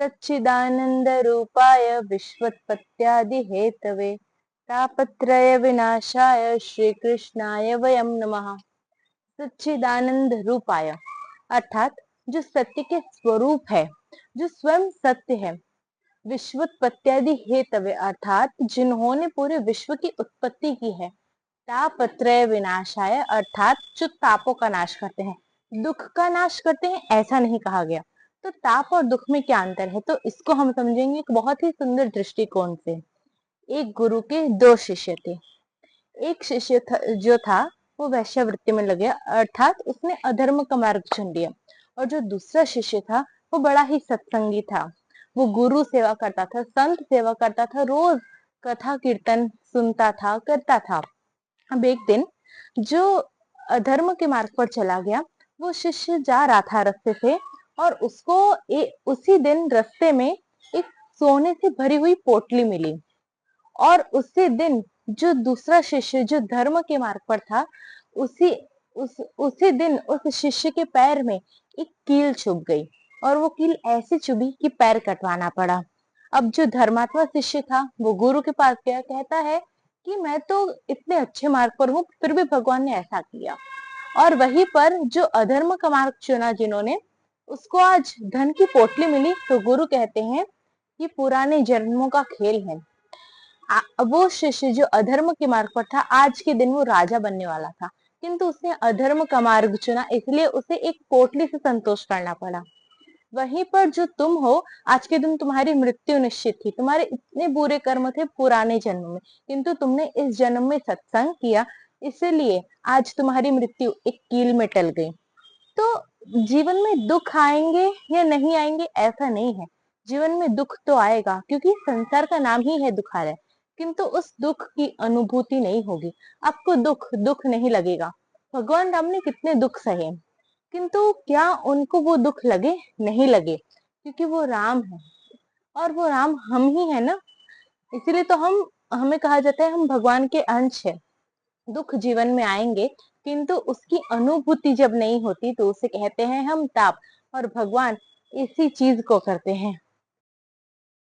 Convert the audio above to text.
सच्चिदानंद रूपाय विश्वोत्पत्त्यादि Hathaway तापत्रय विनाशाय श्री कृष्णाय वयम नमः। सच्चिदानंद रूपाय अर्थात जो सत्य के स्वरूप है, जो स्वयं सत्य है। विश्वोत्पत्त्यादि हेतवे अर्थात जिन्होंने पूरे विश्व की उत्पत्ति की है। तापत्रय विनाशाय अर्थात जो तापों का नाश करते हैं, दुख का नाश करते हैं, ऐसा नहीं कहा गया। तो ताप और दुख में क्या अंतर है, तो इसको हम समझेंगे एक बहुत ही सुंदर दृष्टिकोण से। एक गुरु के दो शिष्य थे। एक शिष्य जो था वो वैश्यावृत्ति में लग गया, अर्थात उसने अधर्म का मार्ग चुन लिया। और जो दूसरा शिष्य था वो बड़ा ही सत्संगी था, वो गुरु सेवा करता था, संत सेवा करता था, रोज कथा कीर्तन सुनता था, करता था। अब एक दिन जो अधर्म के मार्ग पर चला गया, वो शिष्य जा रहा था रास्ते से, और उसको उसी दिन रास्ते में एक सोने से भरी हुई पोटली मिली। और उसी दिन जो दूसरा शिष्य जो धर्म के मार्ग पर था, उसी दिन उस शिष्य के पैर में एक कील चुभ गई, और वो कील ऐसी चुभी कि पैर कटवाना पड़ा। अब जो धर्मात्मा शिष्य था वो गुरु के पास गया, कहता है कि मैं तो इतने अच्छे मार्ग पर हूँ, फिर भी भगवान ने ऐसा किया। और वहीं पर जो अधर्म का मार्ग चुना जिन्होंने, उसको आज धन की पोटली मिली। तो गुरु कहते हैं कि पुराने जन्मों का खेल है। वो शिष्य जो अधर्म के मार्ग पर था, आज के दिन वो राजा बनने वाला था, किंतु उसने अधर्म का मार्ग चुना, इसलिए उसे एक पोटली से संतोष करना पड़ा। वहीं पर जो तुम हो, आज के दिन तुम्हारी मृत्यु निश्चित थी, तुम्हारे इतने बुरे कर्म थे पुराने जन्म में, किंतु तुमने इस जन्म में सत्संग किया, इसलिए आज तुम्हारी मृत्यु एक कील में टल गई। तो जीवन में दुख आएंगे या नहीं आएंगे ऐसा नहीं है, जीवन में दुख तो आएगा, क्योंकि संसार का नाम ही है दुखालय। किंतु उस दुख की अनुभूति नहीं होगी, आपको दुख दुख नहीं लगेगा। भगवान राम ने कितने दुख सहे, किंतु क्या उनको वो दुख लगे? नहीं लगे, क्योंकि वो राम है, और वो राम हम ही है ना। इसीलिए तो हमें कहा जाता है हम भगवान के अंश है। दुख जीवन में आएंगे, किंतु उसकी अनुभूति जब नहीं होती तो उसे कहते हैं हम ताप। और भगवान इसी चीज को करते हैं,